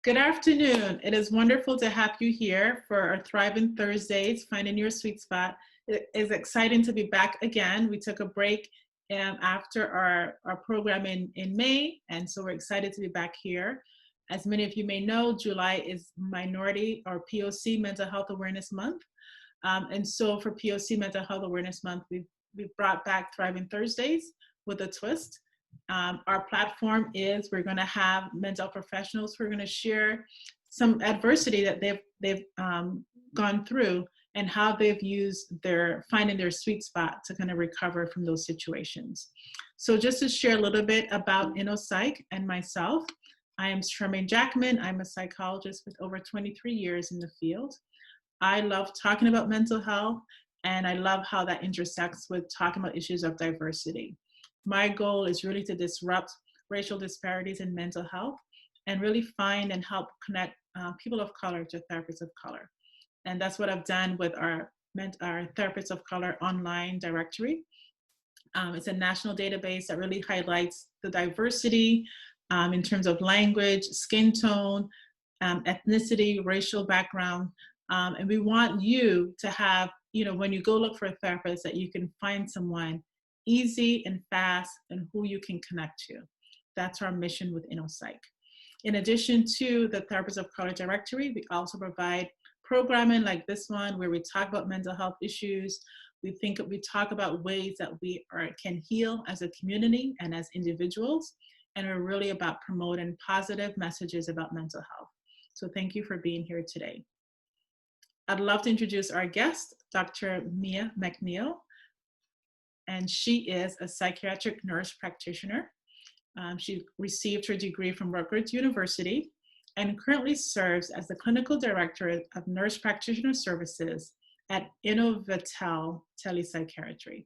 Good afternoon. It is wonderful to have you here for our Thriving Thursdays, Finding Your Sweet Spot. It is exciting to be back again. We took a break after our program in May, and so we're excited to be back here. As many of you may know, July is Minority or POC Mental Health Awareness Month. And so for POC Mental Health Awareness Month, we've brought back Thriving Thursdays with a twist. Our platform is we're going to have mental professionals who are going to share some adversity that they've gone through and how they've used finding their sweet spot to kind of recover from those situations. So just to share a little bit about InnoPsych and myself, I am Charmain Jackman. I'm a psychologist with over 23 years in the field. I love talking about mental health, and I love how that intersects with talking about issues of diversity. My goal is really to disrupt racial disparities in mental health and really find and help connect people of color to therapists of color. And that's what I've done with our Therapists of Color online directory. It's a national database that really highlights the diversity in terms of language, skin tone, ethnicity, racial background. And we want you to have, when you go look for a therapist, that you can find someone easy and fast and who you can connect to. That's our mission with InnoPsych. In addition to the Therapists of Color directory, we also provide programming like this one where we talk about mental health issues. We talk about ways that we can heal as a community and as individuals, and we're really about promoting positive messages about mental health. So thank you for being here today. I'd love to introduce our guest, Dr. Maya McNeil, and she is a psychiatric nurse practitioner. She received her degree from Rutgers University and currently serves as the clinical director of nurse practitioner services at InnoPsych Telepsychiatry.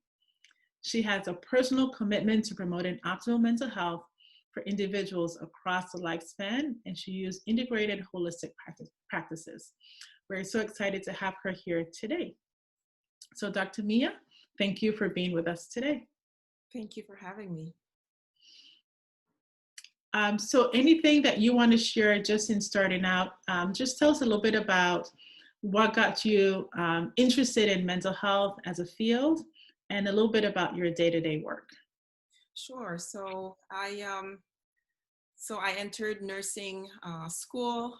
She has a personal commitment to promoting optimal mental health for individuals across the lifespan, and she uses integrated holistic practices. We're so excited to have her here today. So Dr. Maya, thank you for being with us today. Thank you for having me. So anything that you want to share just in starting out, just tell us a little bit about what got you interested in mental health as a field and a little bit about your day-to-day work. Sure. So I entered nursing school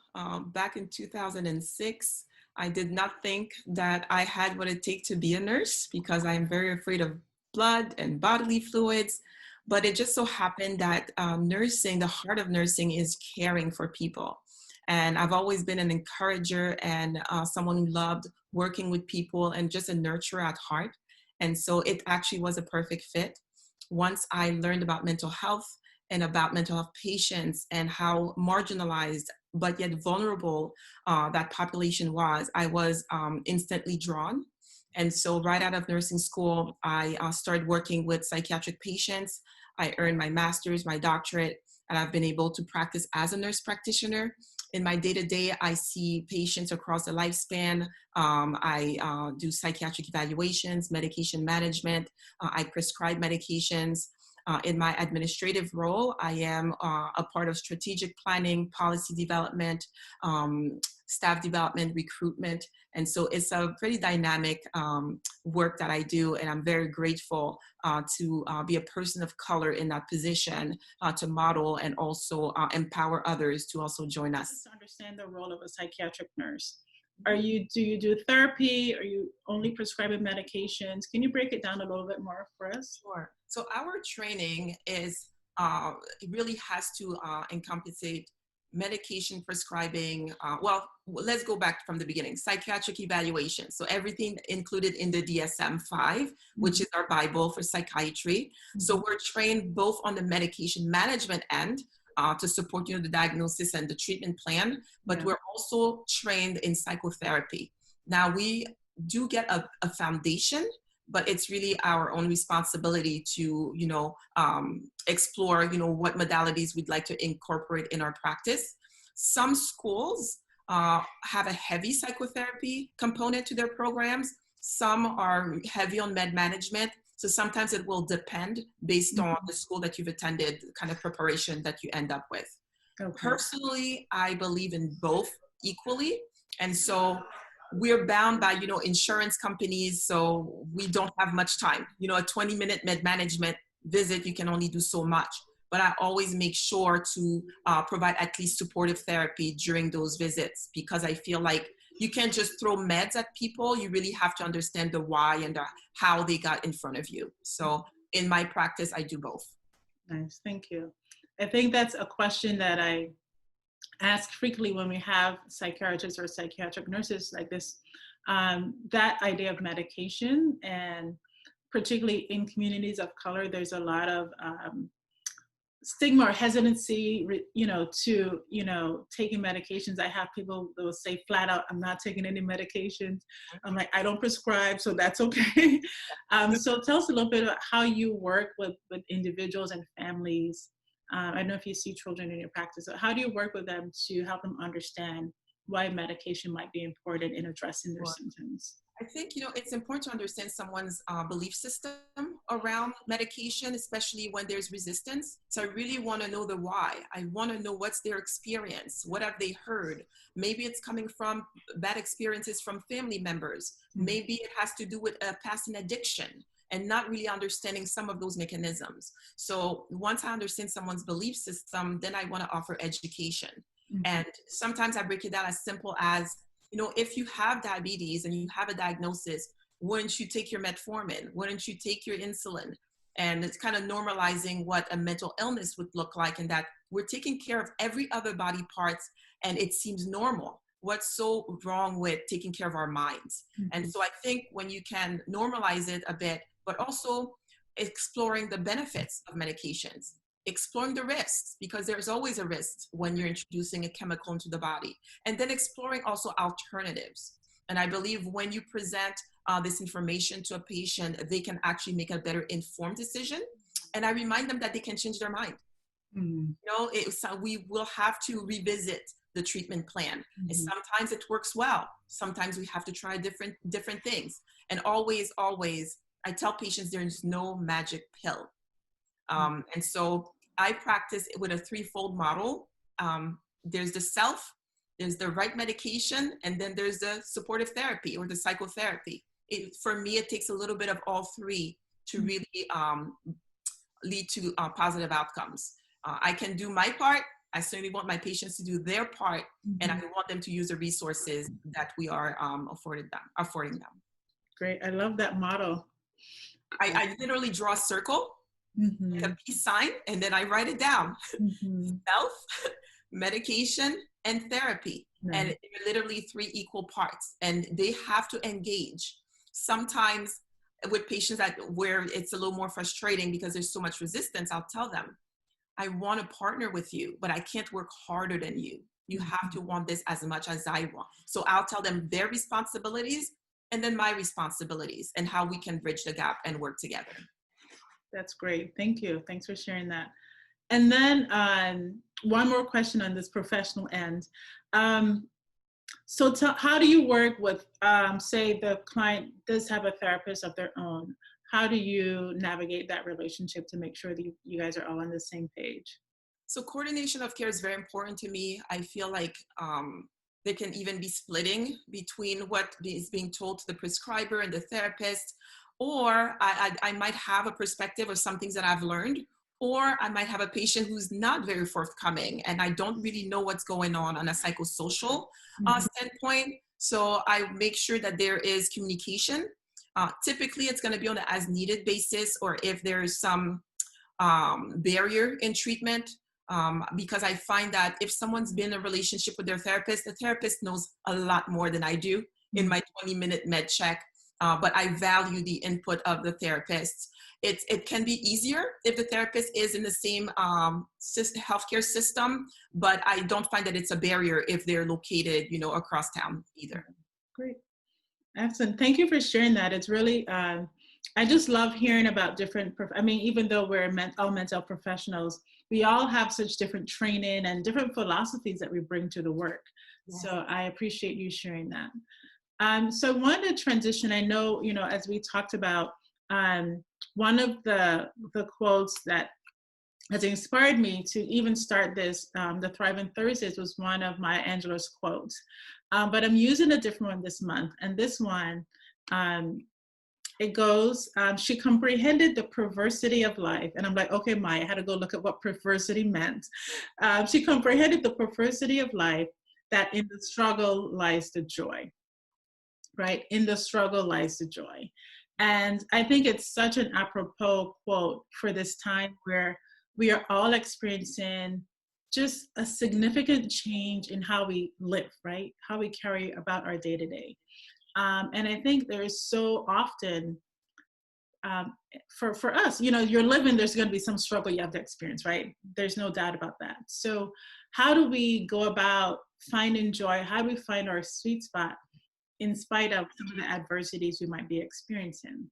back in 2006. I did not think that I had what it takes to be a nurse because I'm very afraid of blood and bodily fluids. But it just so happened that nursing, the heart of nursing is caring for people. And I've always been an encourager and someone who loved working with people and just a nurturer at heart. And so it actually was a perfect fit. Once I learned about mental health and about mental health patients and how marginalized but yet vulnerable that population was, I was instantly drawn. And so right out of nursing school, I started working with psychiatric patients. I earned my master's, my doctorate, and I've been able to practice as a nurse practitioner. In my day-to-day, I see patients across the lifespan. I do psychiatric evaluations, medication management. I prescribe medications. In my administrative role, I am a part of strategic planning, policy development, staff development, recruitment. And so it's a pretty dynamic work that I do. And I'm very grateful to be a person of color in that position to model and also empower others to also join us. To understand the role of a psychiatric nurse. Do you do therapy? Are you only prescribing medications? Can you break it down a little bit more for us? Sure. So our training is, it really has to encompass medication prescribing. Well, let's go back from the beginning. Psychiatric evaluation. So everything included in the DSM-5, which is our Bible for psychiatry. So we're trained both on the medication management end, to support the diagnosis and the treatment plan, but we're also trained in psychotherapy. Now we do get a foundation, but it's really our own responsibility to explore what modalities we'd like to incorporate in our practice. Some schools have a heavy psychotherapy component to their programs. Some are heavy on med management. So sometimes it will depend based on the school that you've attended, the kind of preparation that you end up with. Okay. Personally, I believe in both equally. And so we're bound by, insurance companies. So we don't have much time. A 20-minute med management visit, you can only do so much. But I always make sure to provide at least supportive therapy during those visits, because I feel like you can't just throw meds at people. You really have to understand the why and how they got in front of you. So in my practice, I do both. Nice, thank you. I think that's a question that I ask frequently when we have psychiatrists or psychiatric nurses like this, that idea of medication, and particularly in communities of color, there's a lot of stigma or hesitancy, to, taking medications. I have people that will say flat out, I'm not taking any medications. I'm like, I don't prescribe, so that's okay. So tell us a little bit about how you work with individuals and families. I don't know if you see children in your practice. So how do you work with them to help them understand why medication might be important in addressing their symptoms? I think, it's important to understand someone's belief system around medication, especially when there's resistance. So I really want to know the why. I want to know what's their experience. What have they heard? Maybe it's coming from bad experiences from family members. Maybe it has to do with a past addiction and not really understanding some of those mechanisms. So once I understand someone's belief system, then I want to offer education. And sometimes I break it down as simple as, if you have diabetes and you have a diagnosis, wouldn't you take your metformin? Wouldn't you take your insulin? And it's kind of normalizing what a mental illness would look like, and that we're taking care of every other body parts and it seems normal. What's so wrong with taking care of our minds? And so I think when you can normalize it a bit, but also exploring the benefits of medications, exploring the risks, because there's always a risk when you're introducing a chemical into the body, and then exploring also alternatives. And I believe when you present this information to a patient, they can actually make a better informed decision. And I remind them that they can change their mind. We will have to revisit the treatment plan. And sometimes it works well. Sometimes we have to try different things. And always, I tell patients there's no magic pill. And so I practice with a threefold model. There's the self, there's the right medication, and then there's the supportive therapy or the psychotherapy. For me, it takes a little bit of all three to really lead to positive outcomes. I can do my part. I certainly want my patients to do their part, and I want them to use the resources that we are affording them. Great, I love that model. I literally draw a circle, like a peace sign, and then I write it down. Self, medication, and therapy. And they're literally three equal parts, and they have to engage. Sometimes with patients where it's a little more frustrating because there's so much resistance, I'll tell them, I want to partner with you, but I can't work harder than you. You have to want this as much as I want. So I'll tell them their responsibilities and then my responsibilities, and how we can bridge the gap and work together. That's great. Thank you. Thanks for sharing that. And then one more question on this professional end. So how do you work with, say the client does have a therapist of their own? How do you navigate that relationship to make sure that you guys are all on the same page? So coordination of care is very important to me. I feel like there can even be splitting between what is being told to the prescriber and the therapist, or I might have a perspective of some things that I've learned, or I might have a patient who's not very forthcoming and I don't really know what's going on a psychosocial standpoint. So I make sure that there is communication. Typically, it's going to be on an as-needed basis, or if there is some barrier in treatment, because I find that if someone's been in a relationship with their therapist, the therapist knows a lot more than I do in my 20-minute med check, but I value the input of the therapist. It can be easier if the therapist is in the same healthcare system, but I don't find that it's a barrier if they're located, across town either. Great. Excellent. Thank you for sharing that. It's really, I just love hearing about different, even though we're all mental health professionals, we all have such different training and different philosophies that we bring to the work. Yeah. So I appreciate you sharing that. So I wanted to transition. I know, as we talked about, one of the quotes that has inspired me to even start this, the Thriving Thursdays was one of Maya Angelo's quotes. But I'm using a different one this month. And this one, it goes, she comprehended the perversity of life. And I'm like, okay, Maya, I had to go look at what perversity meant. She comprehended the perversity of life, that in the struggle lies the joy, right? In the struggle lies the joy. And I think it's such an apropos quote for this time where we are all experiencing just a significant change in how we live, right? How we carry about our day to day. And I think there's so often, for us, you know, you're living, there's going to be some struggle you have to experience, right? There's no doubt about that. So how do we go about finding joy? How do we find our sweet spot in spite of some of the adversities we might be experiencing?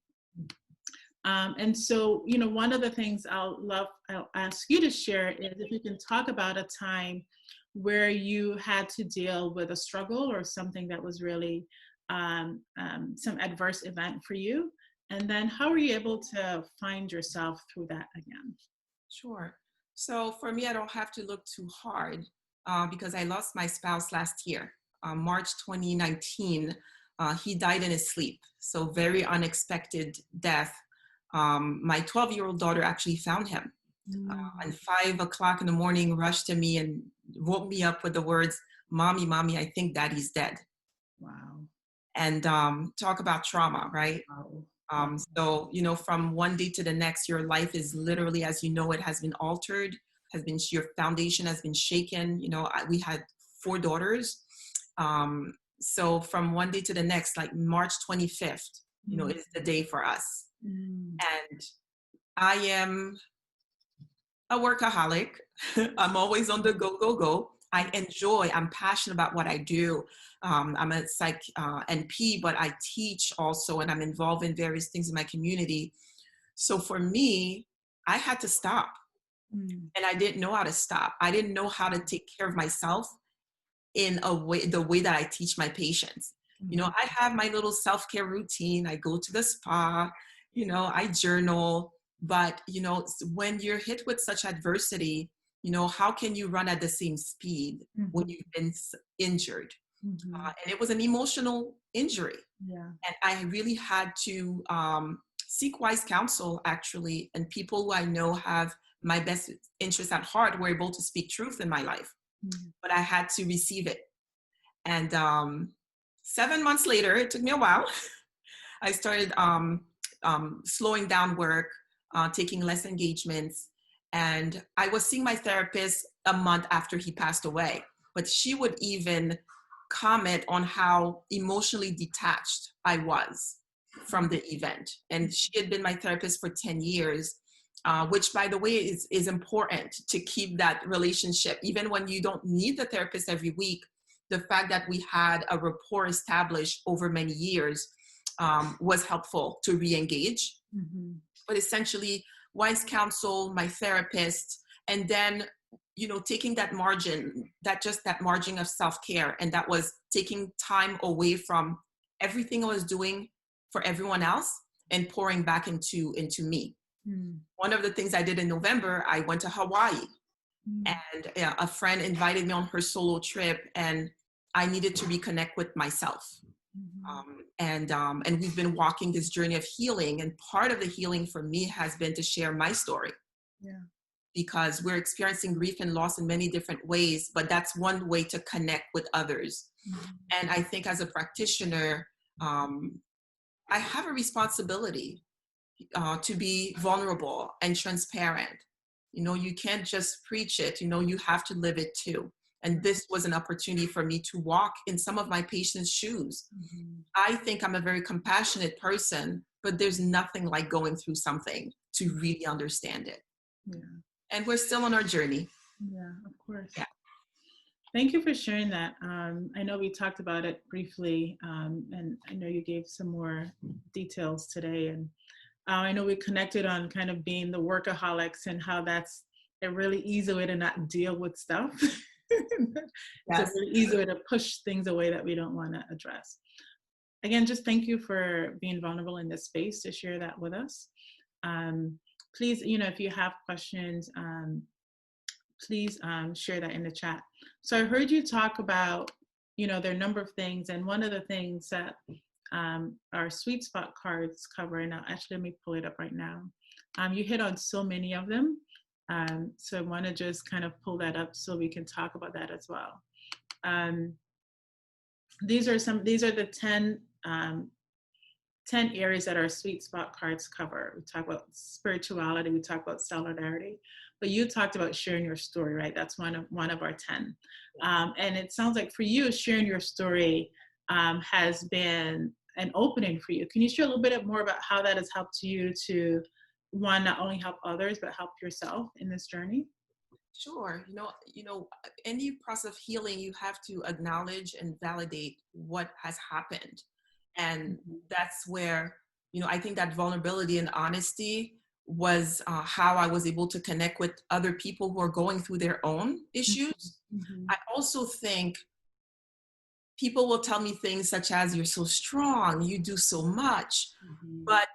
And so, you know, one of the things I'll ask you to share is if you can talk about a time where you had to deal with a struggle or something that was really some adverse event for you. And then how were you able to find yourself through that again? Sure. So for me, I don't have to look too hard because I lost my spouse last year, March 2019. He died in his sleep. So very unexpected death. My 12-year-old daughter actually found him. And 5 o'clock in the morning, rushed to me and woke me up with the words, "Mommy, mommy, I think daddy's dead." Wow. And talk about trauma, right? Wow. So, you know, from one day to the next, your life is literally, as you know, it has been altered, your foundation has been shaken. You know, we had 4 daughters. So from one day to the next, like March 25th, you know, is the day for us. And I am a workaholic. I'm always on the go, go, go. I'm passionate about what I do. I'm a psych NP, but I teach also, and I'm involved in various things in my community. So for me, I had to stop. And I didn't know how to stop. I didn't know how to take care of myself in a way, the way that I teach my patients. You know, I have my little self-care routine. I go to the spa, you know, I journal, but, you know, when you're hit with such adversity, you know, how can you run at the same speed when you've been injured? And it was an emotional injury. And I really had to seek wise counsel, actually, and people who I know have my best interests at heart were able to speak truth in my life. But I had to receive it. And 7 months later, it took me a while, I started slowing down work, taking less engagements. And I was seeing my therapist a month after he passed away. But she would even comment on how emotionally detached I was from the event. And she had been my therapist for 10 years, which, by the way, is important to keep that relationship. Even when you don't need the therapist every week, the fact that we had a rapport established over many years was helpful to re-engage. But essentially, wise counsel, my therapist, and then, you know, taking that margin, that margin of self-care, and that was taking time away from everything I was doing for everyone else and pouring back into me. One of the things I did in November, I went to Hawaii, and a friend invited me on her solo trip, and I needed to reconnect with myself. And we've been walking this journey of healing, and part of the healing for me has been to share my story. Because we're experiencing grief and loss in many different ways, but that's one way to connect with others. And I think as a practitioner, I have a responsibility to be vulnerable and transparent. You know, you can't just preach it, you know, you have to live it too. And this was an opportunity for me to walk in some of my patients' shoes. I think I'm a very compassionate person, but there's nothing like going through something to really understand it. And we're still on our journey. Yeah, of course. Thank you for sharing that. I know we talked about it briefly, and I know you gave some more details today. And I know we connected on kind of being the workaholics and how that's a really easy way to not deal with stuff. It's a really easy way to push things away that we don't want to address. Again, just thank you for being vulnerable in this space to share that with us. please, if you have questions, please share that in the chat. So I heard you talk about, there are a number of things, and one of the things that our sweet spot cards cover, and actually let me pull it up right now. You hit on so many of them. So I want to just kind of pull that up so we can talk about that as well. These are the 10 areas that our sweet spot cards cover. We talk about spirituality, we talk about solidarity, but you talked about sharing your story, right? That's one of our 10. And it sounds like for you, sharing your story has been an opening for you. Can you share a little bit more about how that has helped you to, one, not only help others, but help yourself in this journey? Sure. Any process of healing, you have to acknowledge and validate what has happened. And that's where, I think that vulnerability and honesty was how I was able to connect with other people who are going through their own issues. Mm-hmm. I also think people will tell me things such as, you're so strong, you do so much, but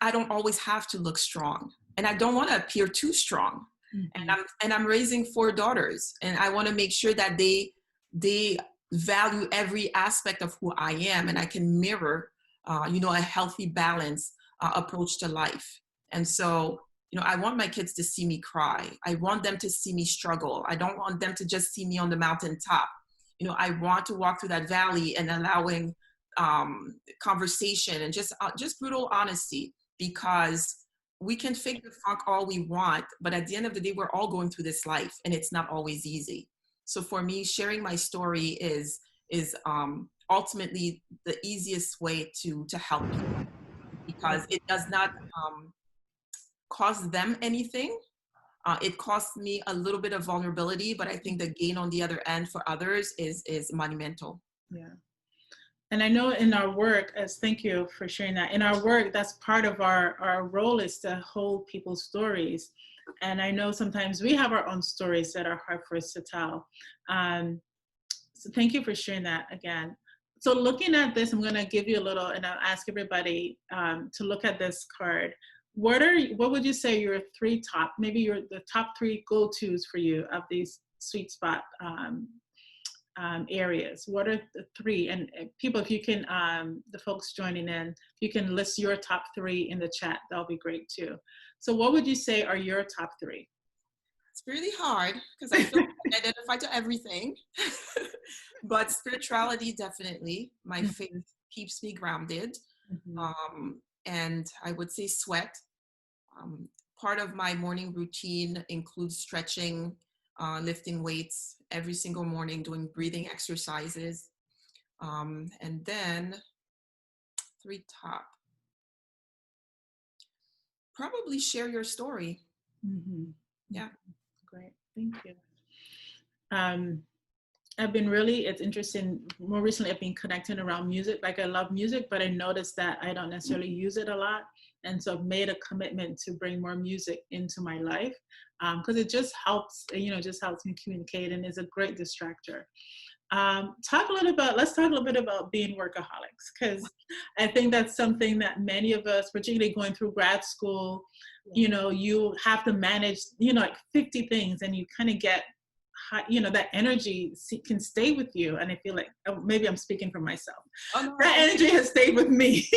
I don't always have to look strong, and I don't want to appear too strong. And I'm raising 4 daughters, and I want to make sure that they value every aspect of who I am, and I can mirror a healthy balance approach to life. And so I want my kids to see me cry. I want them to see me struggle. I don't want them to just see me on the mountaintop. I want to walk through that valley and allowing conversation and just brutal honesty, because we can fake the funk all we want, but at the end of the day, we're all going through this life, and it's not always easy. So for me, sharing my story is ultimately the easiest way to help people, because it does not cost them anything. It costs me a little bit of vulnerability, but I think the gain on the other end for others is monumental. Yeah. And I know in our work, thank you for sharing that. In our work, that's part of our role, is to hold people's stories. And I know sometimes we have our own stories that are hard for us to tell. So thank you for sharing that again. So looking at this, I'm going to give you a little, and I'll ask everybody to look at this card. What would you say your 3 top, maybe the top 3 go-tos for you of these sweet spot areas? What are the 3? And people, if you can, the folks joining in, if you can list your top 3 in the chat, that'll be great too. So what would you say are your top 3? It's really hard because I feel like I identify to everything, but spirituality, definitely. My faith keeps me grounded. And I would say sweat. Part of my morning routine includes stretching, lifting weights every single morning, doing breathing exercises. And then 3 top. Probably share your story. Yeah. Great, thank you. It's interesting, more recently I've been connecting around music. Like, I love music, but I noticed that I don't necessarily use it a lot. And so I've made a commitment to bring more music into my life, because it just helps, just helps me communicate, and is a great distractor. Let's talk a little bit about being workaholics, because I think that's something that many of us, particularly going through grad school, you have to manage, like 50 things, and you kind of get high, that energy can stay with you. And I feel like, maybe I'm speaking for myself. Oh, no. That energy has stayed with me.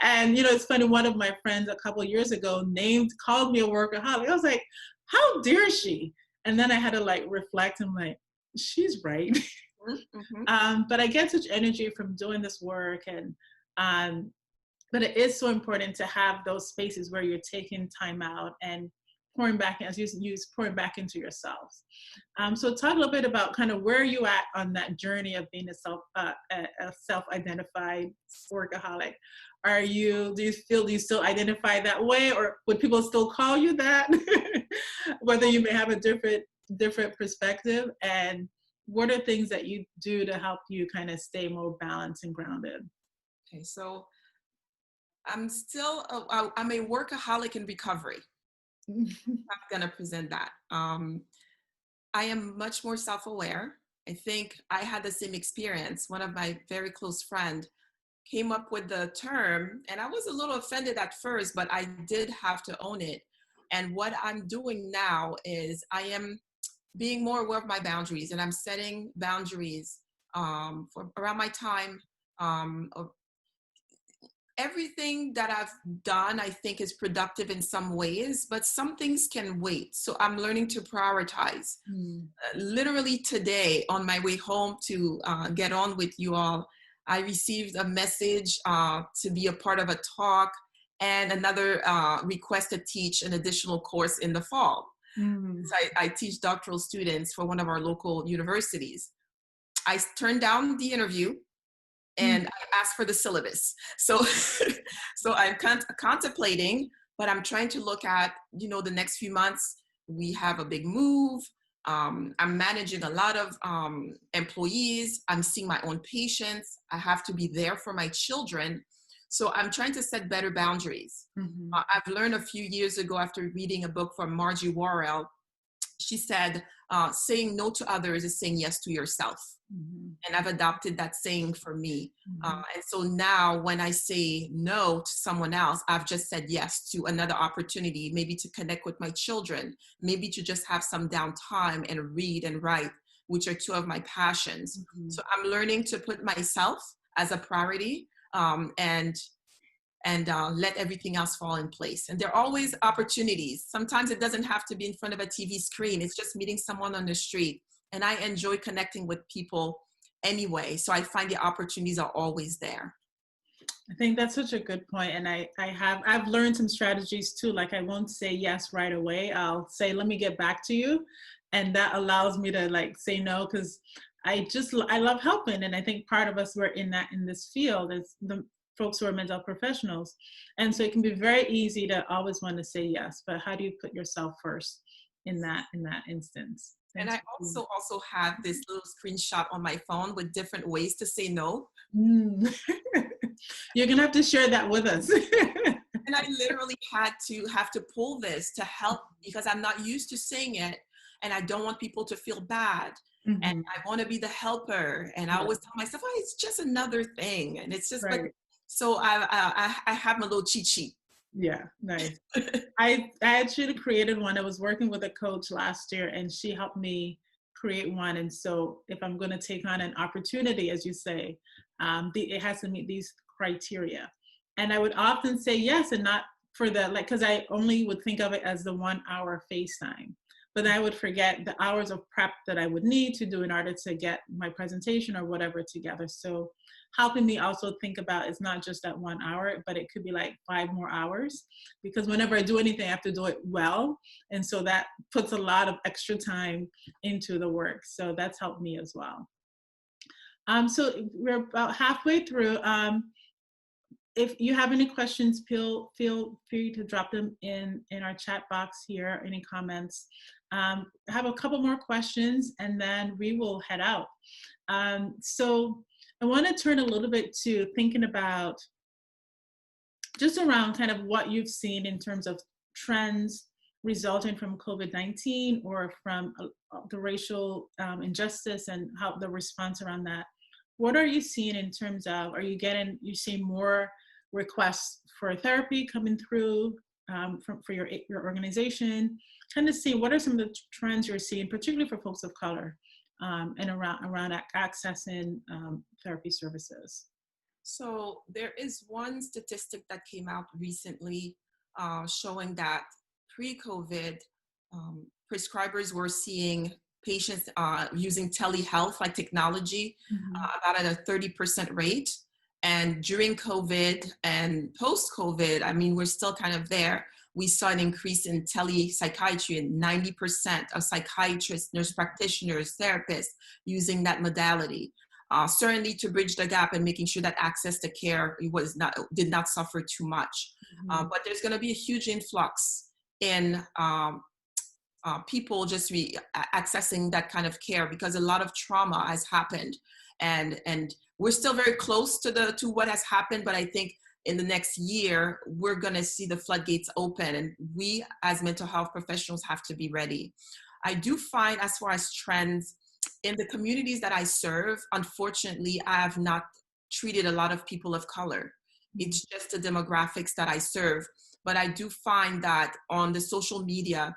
And it's funny, one of my friends a couple of years ago called me a workaholic. I was like, how dare she? And then I had to reflect. I'm like, she's right. But I get such energy from doing this work, and but it is so important to have those spaces where you're taking time out and pouring back, as you use, pouring back into yourselves. So talk a little bit about kind of where you at on that journey of being a self-identified workaholic. Do you still identify that way, or would people still call you that? Whether you may have a different perspective, and what are things that you do to help you kind of stay more balanced and grounded? Okay, so I'm a workaholic in recovery. I'm going to present that. I am much more self-aware. I think I had the same experience. One of my very close friends came up with the term, and I was a little offended at first, but I did have to own it. And what I'm doing now is I am being more aware of my boundaries, and I'm setting boundaries for around my time. Of everything that I've done, I think, is productive in some ways, but some things can wait. So I'm learning to prioritize. Literally today, on my way home to get on with you all, I received a message to be a part of a talk and another request to teach an additional course in the fall. So I teach doctoral students for one of our local universities. I turned down the interview and I asked for the syllabus. So, so I'm contemplating, but I'm trying to look at, the next few months. We have a big move. I'm managing a lot of employees. I'm seeing my own patients. I have to be there for my children. So I'm trying to set better boundaries. I've learned a few years ago after reading a book from Margie Worrell. She said, saying no to others is saying yes to yourself. And I've adopted that saying for me. And so now when I say no to someone else, I've just said yes to another opportunity, maybe to connect with my children, maybe to just have some downtime and read and write, which are two of my passions. So I'm learning to put myself as a priority and let everything else fall in place. And there are always opportunities. Sometimes it doesn't have to be in front of a TV screen. It's just meeting someone on the street. And I enjoy connecting with people anyway. So I find the opportunities are always there. I think that's such a good point. And I've learned some strategies too. Like I won't say yes right away. I'll say, let me get back to you. And that allows me to say no, because I love helping. And I think part of us, we're in this field as the folks who are mental health professionals. And so it can be very easy to always want to say yes, but how do you put yourself first in that instance? And I also have this little screenshot on my phone with different ways to say no. You're gonna have to share that with us. And I literally have to pull this to help, because I'm not used to saying it, and I don't want people to feel bad. And I want to be the helper. And I always tell myself, oh, it's just another thing. And it's just, right. But so I have my little cheat sheet. Yeah, nice. I actually created one. I was working with a coach last year, and she helped me create one. And so if I'm going to take on an opportunity, as you say, it has to meet these criteria. And I would often say yes, and not for because I only would think of it as the 1 hour FaceTime. But then I would forget the hours of prep that I would need to do in order to get my presentation or whatever together. So helping me also think about, it's not just that 1 hour, but it could be 5 more hours, because whenever I do anything, I have to do it well. And so that puts a lot of extra time into the work. So that's helped me as well. So we're about halfway through. If you have any questions, feel free to drop them in our chat box here, any comments. I have a couple more questions and then we will head out. So I want to turn a little bit to thinking about just around kind of what you've seen in terms of trends resulting from COVID-19 or from the racial injustice and how the response around that. What are you seeing in terms of, you seeing more requests for therapy coming through for your organization? Kind of see what are some of the trends you're seeing, particularly for folks of color, and around accessing therapy services. So there is one statistic that came out recently showing that pre-COVID, prescribers were seeing patients using telehealth, like technology, about at a 30% rate. And during COVID and post-COVID, I mean, we're still kind of there. We saw an increase in telepsychiatry, and 90% of psychiatrists, nurse practitioners, therapists using that modality. Certainly to bridge the gap and making sure that access to care did not suffer too much. But there's going to be a huge influx in people just accessing that kind of care, because a lot of trauma has happened, and we're still very close to what has happened. But I think in the next year, we're going to see the floodgates open, and we as mental health professionals have to be ready. I do find, as far as trends in the communities that I serve, unfortunately, I have not treated a lot of people of color. It's just the demographics that I serve. But I do find that on the social media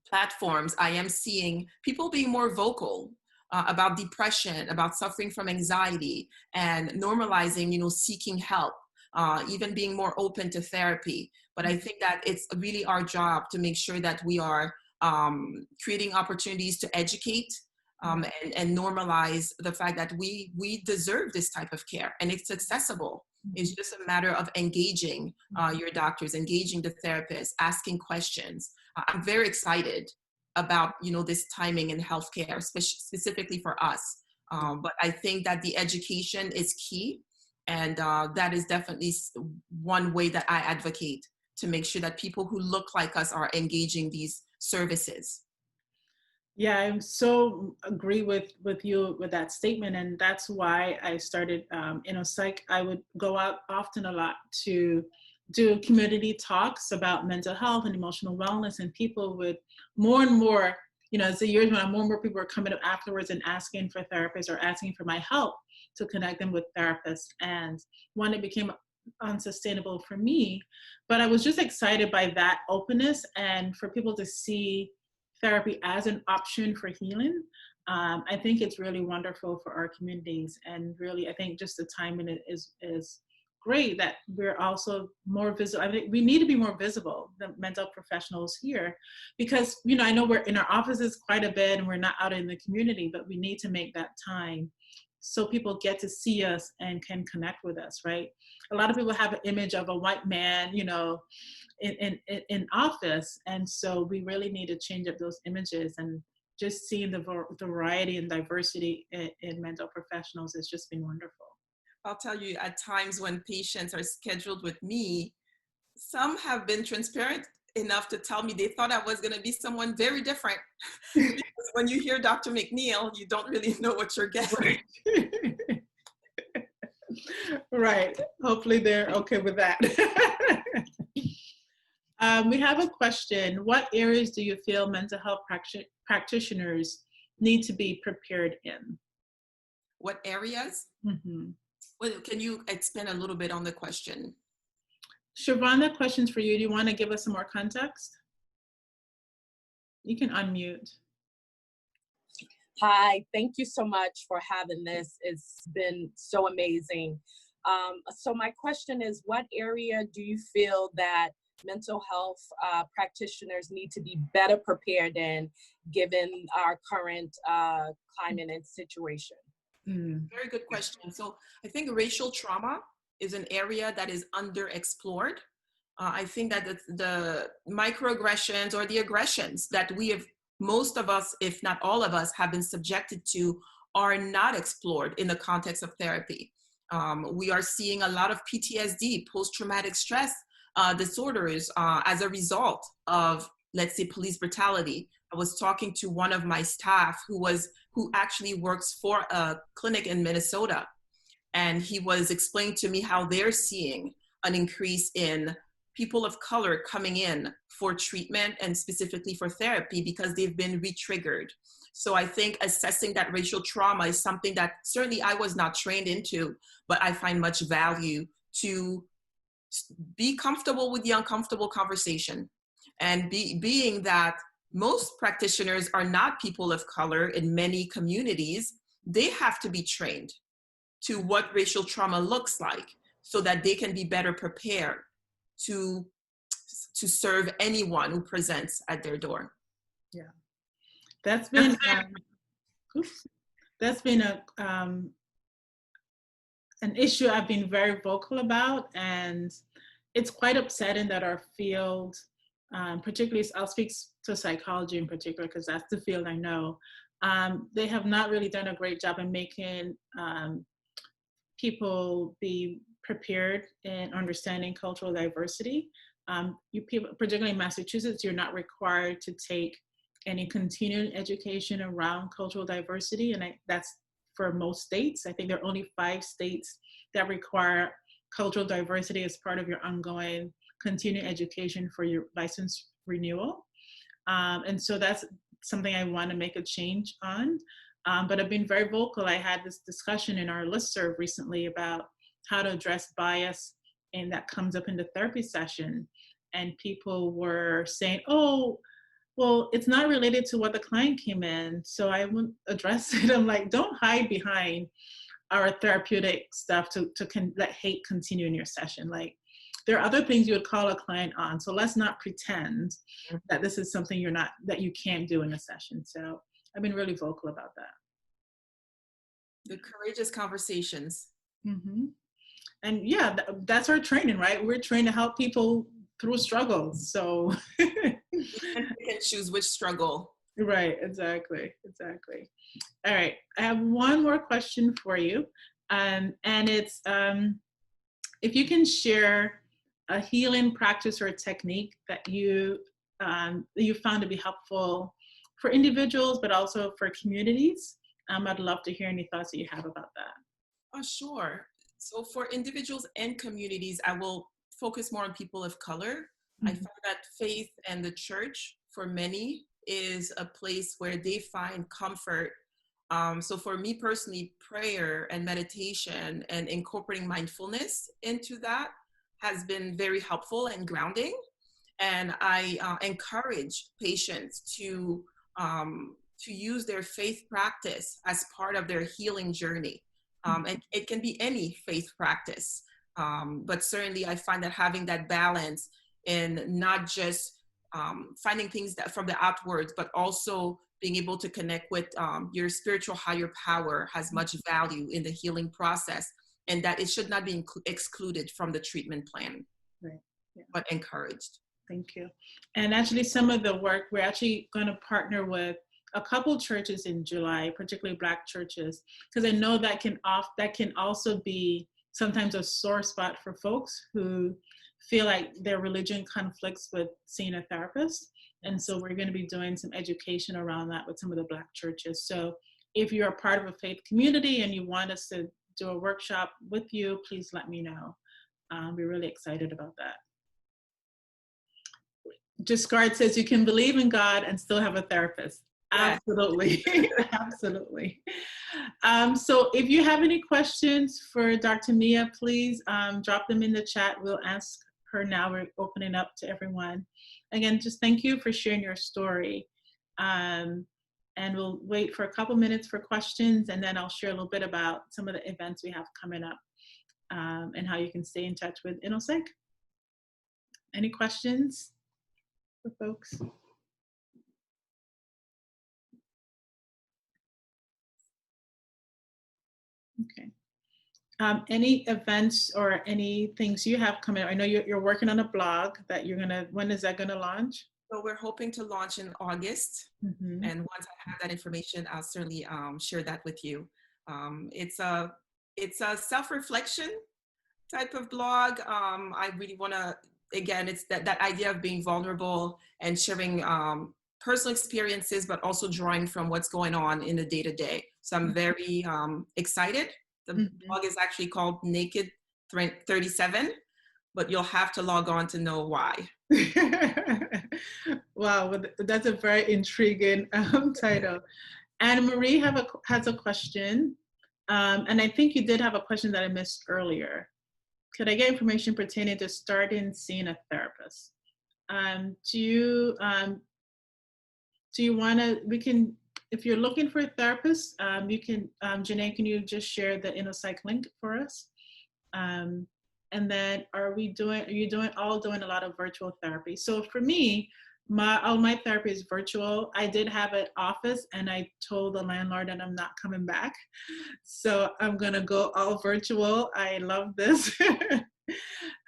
platforms, I am seeing people being more vocal about depression, about suffering from anxiety, and normalizing, seeking help, even being more open to therapy. But I think that it's really our job to make sure that we are creating opportunities to educate and normalize the fact that we deserve this type of care and it's accessible. It's just a matter of engaging your doctors, engaging the therapist, asking questions. I'm very excited about, this timing in healthcare, specifically for us. But I think that the education is key. And that is definitely one way that I advocate to make sure that people who look like us are engaging these services. Yeah, I so agree with you with that statement, and that's why I started InnoPsych. I would go out often a lot to do community talks about mental health and emotional wellness, and people would more and more, as the years went on, more and more people were coming up afterwards and asking for therapists or asking for my help to connect them with therapists. And one, it became unsustainable for me, but I was just excited by that openness and for people to see therapy as an option for healing. I think it's really wonderful for our communities, and really, I think just the timing is great that we're also more visible. I think we need to be more visible, the mental professionals here, because I know we're in our offices quite a bit and we're not out in the community, but we need to make that time so people get to see us and can connect with us, right? A lot of people have an image of a white man, in office, and so we really need to change up those images, and just seeing the variety and diversity in mental professionals has just been wonderful. I'll tell you, at times when patients are scheduled with me, some have been transparent enough to tell me they thought I was going to be someone very different. Because when you hear Dr. McNeil, you don't really know what you're getting. Right. Hopefully they're okay with that. We have a question. What areas do you feel mental health practitioners need to be prepared in? What areas? Mm-hmm. Well, can you expand a little bit on the question? Siobhan, that question's for you. Do you want to give us some more context? You can unmute. Hi, thank you so much for having this. It's been so amazing. So my question is, what area do you feel that mental health practitioners need to be better prepared in, given our current climate and situation? Very good question. So I think racial trauma is an area that is underexplored. I think that the microaggressions or the aggressions that most of us, if not all of us, have been subjected to are not explored in the context of therapy. We are seeing a lot of PTSD, post-traumatic stress disorders as a result of, let's say, police brutality. I was talking to one of my staff who actually works for a clinic in Minnesota, and he was explaining to me how they're seeing an increase in people of color coming in for treatment and specifically for therapy because they've been re-triggered. So I think assessing that racial trauma is something that certainly I was not trained into, but I find much value to be comfortable with the uncomfortable conversation. And being that most practitioners are not people of color in many communities, they have to be trained to what racial trauma looks like so that they can be better prepared to serve anyone who presents at their door. Yeah, that's been an issue I've been very vocal about, and it's quite upsetting that our field, particularly, I'll speak to psychology in particular because that's the field I know, they have not really done a great job in making people be prepared in understanding cultural diversity. You people, particularly in Massachusetts, you're not required to take any continuing education around cultural diversity, and that's for most states. I think there are only 5 states that require cultural diversity as part of your ongoing continuing education for your license renewal. And so that's something I want to make a change on. But I've been very vocal. I had this discussion in our listserv recently about how to address bias, and that comes up in the therapy session. And people were saying, oh, well, it's not related to what the client came in, so I wouldn't address it. I'm like, don't hide behind our therapeutic stuff to let hate continue in your session. Like, there are other things you would call a client on, so let's not pretend that this is something that you can't do in a session. So I've been really vocal about that. The courageous conversations. Mm-hmm. And yeah, that's our training, right? We're trained to help people through struggles. So You can choose which struggle. right, exactly. All right, I have one more question for you, and it's if you can share a healing practice or a technique that you found to be helpful for individuals, but also for communities. I'd love to hear any thoughts that you have about that. Oh, sure. So for individuals and communities, I will focus more on people of color. I find that faith and the church, for many, is a place where they find comfort. So for me personally, prayer and meditation and incorporating mindfulness into that has been very helpful and grounding. And I encourage patients to use their faith practice as part of their healing journey. And it can be any faith practice, but certainly I find that having that balance in not just finding things that from the outwards, but also being able to connect with your spiritual higher power has much value in the healing process, and that it should not be excluded from the treatment plan, Right. Yeah. but encouraged. Thank you. And actually, some of the work, we're actually going to partner with a couple churches in July, particularly Black churches, because I know that can also be sometimes a sore spot for folks who feel like their religion conflicts with seeing a therapist. And so we're going to be doing some education around that with some of the Black churches. So if you're a part of a faith community and you want us to do a workshop with you, please let me know. We're really excited about that. Discard says you can believe in God and still have a therapist. Yeah. Absolutely. Absolutely. So if you have any questions for Dr. Mia, please drop them in the chat. We'll ask her now. We're opening up to everyone. Again, just thank you for sharing your story. And we'll wait for a couple minutes for questions, and then I'll share a little bit about some of the events we have coming up and how you can stay in touch with InnoPsych. Any questions for folks? Okay. Any events or any things you have coming up? I know you're working on a blog that when is that gonna launch? So we're hoping to launch in August. Mm-hmm. And once I have that information, I'll certainly share that with you. It's a self-reflection type of blog. I really want to, again, it's that idea of being vulnerable and sharing personal experiences, but also drawing from what's going on in the day-to-day. So I'm very excited. The blog is actually called Naked 37, but you'll have to log on to know why. Wow, that's a very intriguing title. Anne Marie has a question, and I think you did have a question that I missed earlier. Could I get information pertaining to starting seeing a therapist? Do you want to? If you're looking for a therapist, you can. Janae, can you just share the InnoPsych link for us? And then are you doing a lot of virtual therapy? So for me, all my therapy is virtual. I did have an office and I told the landlord that I'm not coming back. So I'm gonna go all virtual. I love this.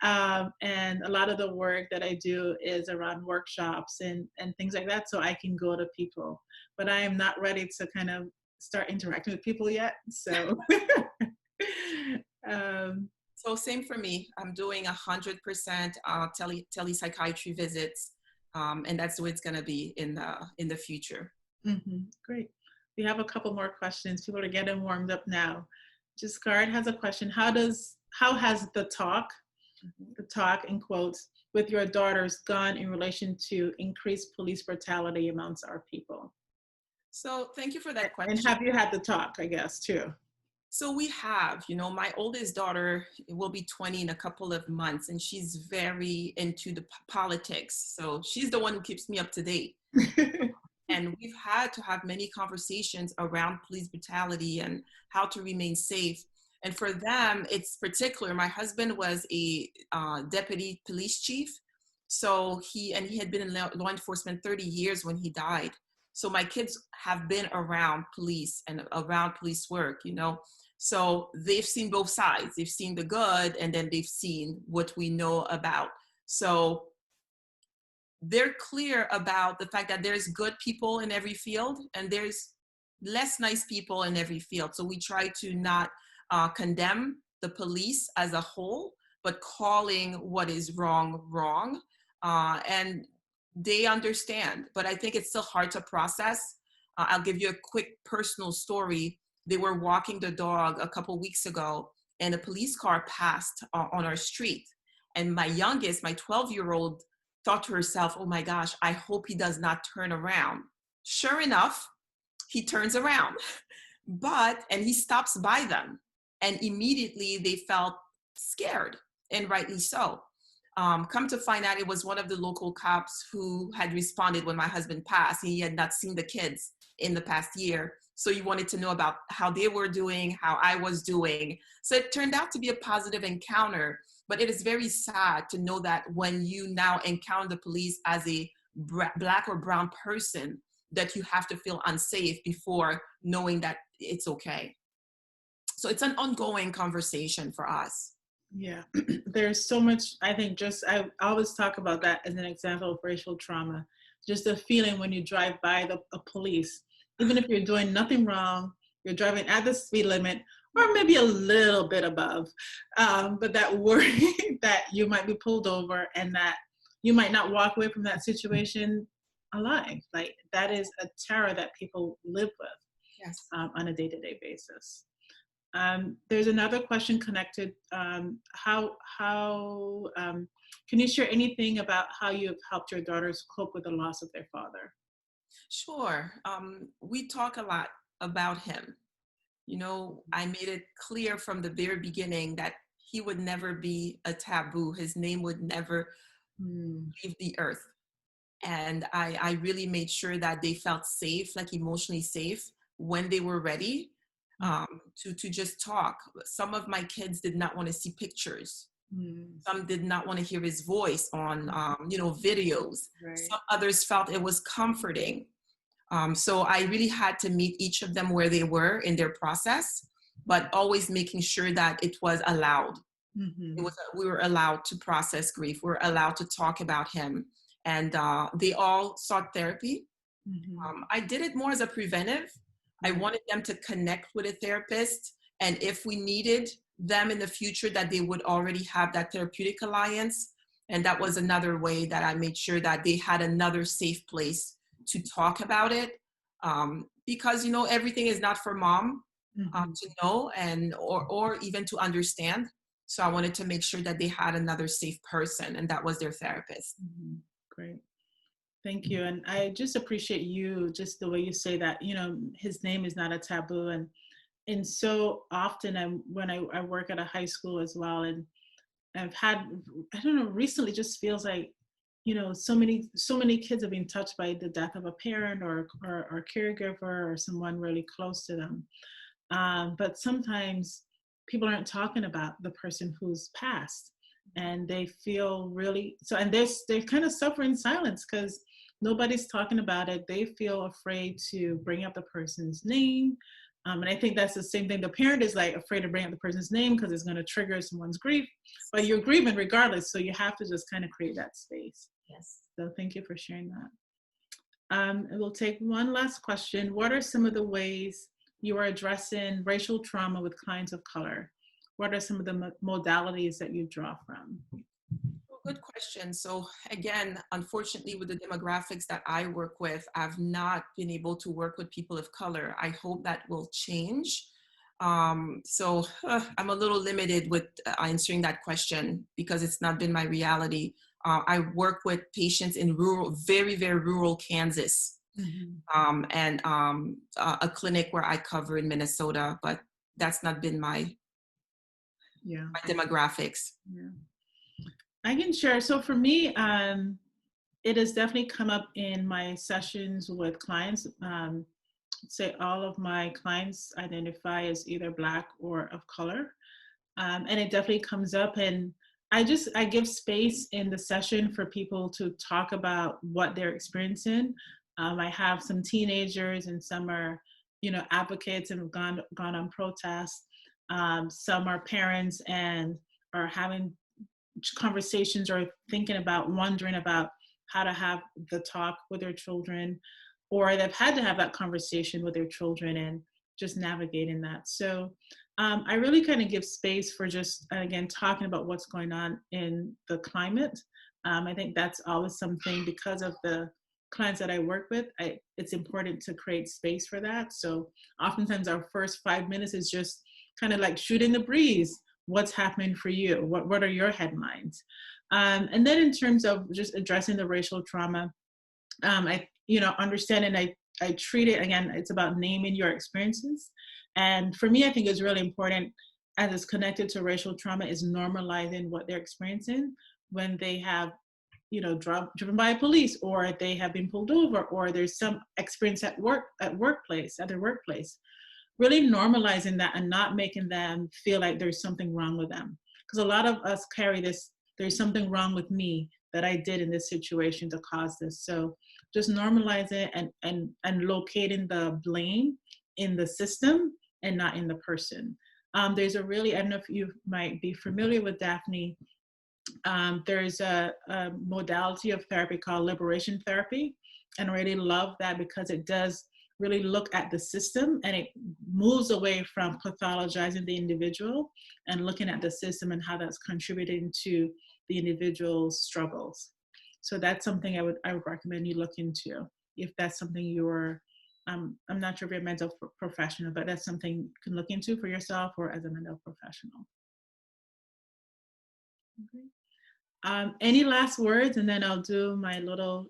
And a lot of the work that I do is around workshops and things like that, so I can go to people. But I am not ready to kind of start interacting with people yet. So So same for me. I'm doing 100% telepsychiatry visits, and that's the way it's going to be in the future. Mm-hmm. Great. We have a couple more questions. People are getting warmed up now. Discard has a question. How has the talk in quotes with your daughters gone in relation to increased police brutality amongst our people? So thank you for that And question. have you had the talk, I guess, too? So we have, my oldest daughter will be 20 in a couple of months, and she's very into the politics. So she's the one who keeps me up to date. And we've had to have many conversations around police brutality and how to remain safe. And for them, it's particular. My husband was a deputy police chief. So he had been in law enforcement 30 years when he died. So my kids have been around police and around police work, So they've seen both sides. They've seen the good, and then they've seen what we know about. So they're clear about the fact that there's good people in every field and there's less nice people in every field. So we try to not condemn the police as a whole, but calling what is wrong, wrong. And they understand, but I think it's still hard to process. I'll give you a quick personal story. They were walking the dog a couple weeks ago, and a police car passed on our street. And my youngest, my 12-year-old, thought to herself, oh my gosh, I hope he does not turn around. Sure enough, he turns around, and he stops by them. And immediately they felt scared, and rightly so. Come to find out, it was one of the local cops who had responded when my husband passed. He had not seen the kids in the past year. So he wanted to know about how they were doing, how I was doing. So it turned out to be a positive encounter, but it is very sad to know that when you now encounter the police as a Black or brown person, that you have to feel unsafe before knowing that it's okay. So it's an ongoing conversation for us. Yeah, there's so much, I think, I always talk about that as an example of racial trauma. Just the feeling when you drive by a police, even if you're doing nothing wrong, you're driving at the speed limit, or maybe a little bit above, but that worry that you might be pulled over and that you might not walk away from that situation alive. Like, that is a terror that people live with. Yes. On a day-to-day basis. There's another question connected. How can you share anything about how you have helped your daughters cope with the loss of their father? Sure. We talk a lot about him. I made it clear from the very beginning that he would never be a taboo. His name would never leave the earth. And I really made sure that they felt safe, like emotionally safe, when they were ready to just talk. Some of my kids did not want to see pictures. Some did not want to hear his voice on, videos. Right. Some others felt it was comforting. So I really had to meet each of them where they were in their process, but always making sure that it was allowed. Mm-hmm. We were allowed to process grief. We were allowed to talk about him. And they all sought therapy. Mm-hmm. I did it more as a preventive. I wanted them to connect with a therapist. And if we needed them in the future, that they would already have that therapeutic alliance. And that was another way that I made sure that they had another safe place to talk about it. Because, everything is not for mom to know or even to understand. So I wanted to make sure that they had another safe person, and that was their therapist. Mm-hmm. Great. Thank you. And I just appreciate you, just the way you say that, his name is not a taboo. And so often when I work at a high school as well, and I've had, I don't know, recently just feels like, so many kids have been touched by the death of a parent or a caregiver or someone really close to them. But sometimes people aren't talking about the person who's passed, and they feel really, and they kind of suffer in silence because nobody's talking about it. They feel afraid to bring up the person's name. And I think that's the same thing. The parent is like afraid to bring up the person's name because it's going to trigger someone's grief, but you're grieving regardless. So you have to just kind of create that space. Yes. So thank you for sharing that. And we'll take one last question. What are some of the ways you are addressing racial trauma with clients of color? What are some of the modalities that you draw from? Good question. So again, unfortunately, with the demographics that I work with, I've not been able to work with people of color. I hope that will change. So I'm a little limited with answering that question because it's not been my reality. I work with patients in very, very rural Kansas. and a clinic where I cover in Minnesota, but that's not been my demographics. Yeah. I can share. So for me, it has definitely come up in my sessions with clients. Say all of my clients identify as either Black or of color. And it definitely comes up, and I give space in the session for people to talk about what they're experiencing. I have some teenagers, and some are, advocates and have gone on protests. Some are parents and are having conversations or wondering about how to have the talk with their children, or they've had to have that conversation with their children and just navigating that. So I really kind of give space for just, again, talking about what's going on in the climate. I think that's always something, because of the clients that I work with, it's important to create space for that. So oftentimes our first 5 minutes is just kind of like shooting the breeze. What's happening for you? What are your headlines? And then in terms of just addressing the racial trauma, I understand, and I treat it, again, it's about naming your experiences. And for me, I think it's really important, as it's connected to racial trauma, is normalizing what they're experiencing when they have, driven by police, or they have been pulled over, or there's some experience at their workplace. Really normalizing that and not making them feel like there's something wrong with them. Because a lot of us carry this, there's something wrong with me that I did in this situation to cause this. So just normalizing and locating the blame in the system and not in the person. There's a really, I don't know if you might be familiar with Daphne, there's a modality of therapy called liberation therapy. And I really love that, because it does really look at the system, and it moves away from pathologizing the individual and looking at the system and how that's contributing to the individual's struggles. So that's something I would recommend you look into, if that's something you're, I'm not sure if you're a mental professional, but that's something you can look into for yourself or as a mental professional. Okay. Any last words, and then I'll do my little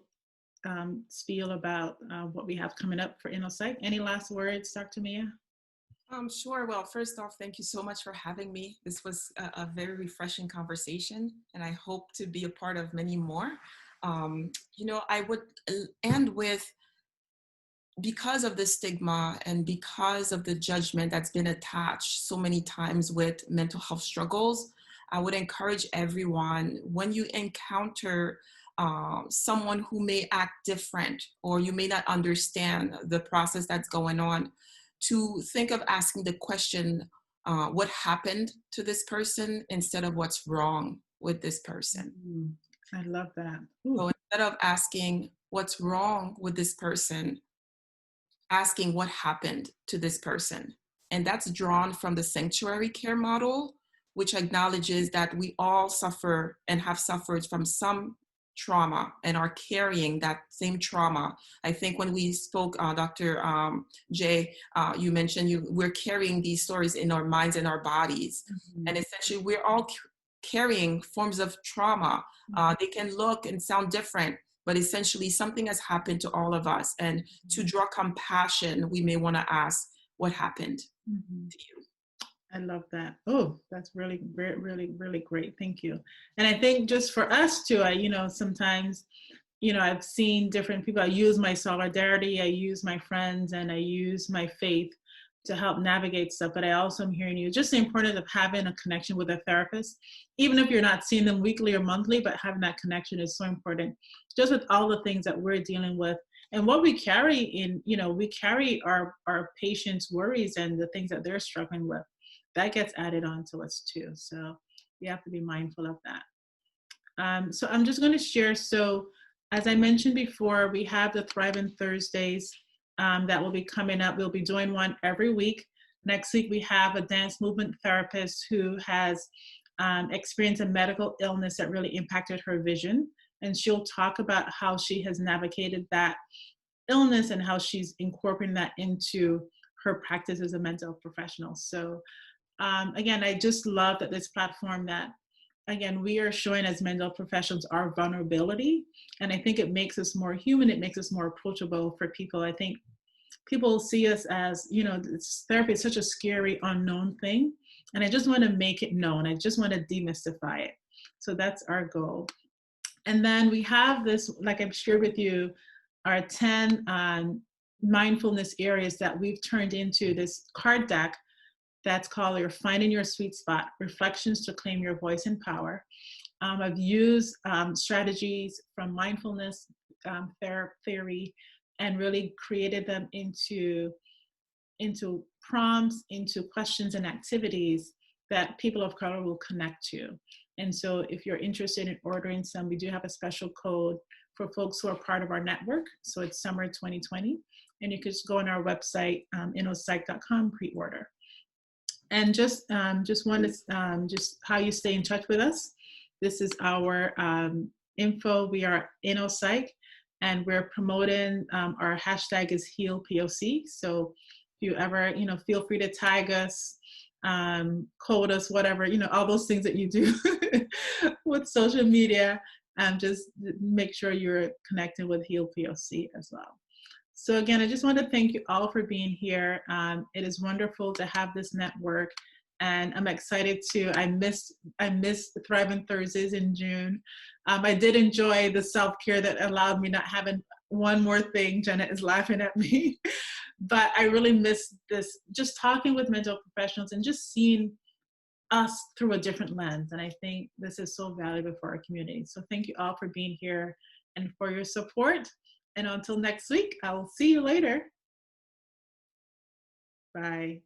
spiel about what we have coming up for InnoPsych. Any last words, Dr. Maya? Sure. Well, first off, thank you so much for having me. This was a very refreshing conversation, and I hope to be a part of many more. I would end with, because of the stigma and because of the judgment that's been attached so many times with mental health struggles, I would encourage everyone, when you encounter someone who may act different, or you may not understand the process that's going on, to think of asking the question, what happened to this person, instead of what's wrong with this person. I love that. So instead of asking what's wrong with this person, asking what happened to this person. And that's drawn from the sanctuary care model, which acknowledges that we all suffer and have suffered from some trauma and are carrying that same trauma. I think when we spoke, Dr. J, you mentioned we're carrying these stories in our minds and our bodies. Mm-hmm. And essentially we're all carrying forms of trauma. They can look and sound different, but essentially something has happened to all of us. And to draw compassion, we may want to ask, what happened to you? I love that. Oh, that's really, really, really great. Thank you. And I think just for us too, sometimes, I've seen different people. I use my solidarity, I use my friends, and I use my faith to help navigate stuff. But I also am hearing you, just the importance of having a connection with a therapist, even if you're not seeing them weekly or monthly, but having that connection is so important, just with all the things that we're dealing with. And what we carry in, we carry our patients' worries and the things that they're struggling with. That gets added on to us too. So we have to be mindful of that. So I'm just going to share. So as I mentioned before, we have the Thriving Thursdays that will be coming up. We'll be doing one every week. Next week, we have a dance movement therapist who has experienced a medical illness that really impacted her vision. And she'll talk about how she has navigated that illness and how she's incorporating that into her practice as a mental professional. So again, I just love that this platform that again, we are showing as mental health professionals our vulnerability. And I think it makes us more human. It makes us more approachable for people. I think people see us as, therapy is such a scary, unknown thing. And I just want to make it known. I just want to demystify it. So that's our goal. And then we have this, like I've shared with you, our 10 mindfulness areas that we've turned into this card deck that's called your Finding Your Sweet Spot, Reflections to Claim Your Voice and Power. I've used strategies from mindfulness theory and really created them into prompts, into questions and activities that people of color will connect to. And so if you're interested in ordering some, we do have a special code for folks who are part of our network. So it's summer 2020. And you can just go on our website, InnoPsych.com, pre-order. And just how you stay in touch with us. This is our info. We are InnoPsych, and we're promoting, our hashtag is HealPOC. So if you ever, feel free to tag us, code us, whatever, all those things that you do with social media, and just make sure you're connected with HealPOC as well. So again, I just want to thank you all for being here. It is wonderful to have this network, and I'm excited I missed Thriving Thursdays in June. I did enjoy the self-care that allowed me not having one more thing. Jenna is laughing at me. But I really miss this, just talking with mental professionals and just seeing us through a different lens. And I think this is so valuable for our community. So thank you all for being here and for your support. And until next week, I will see you later. Bye.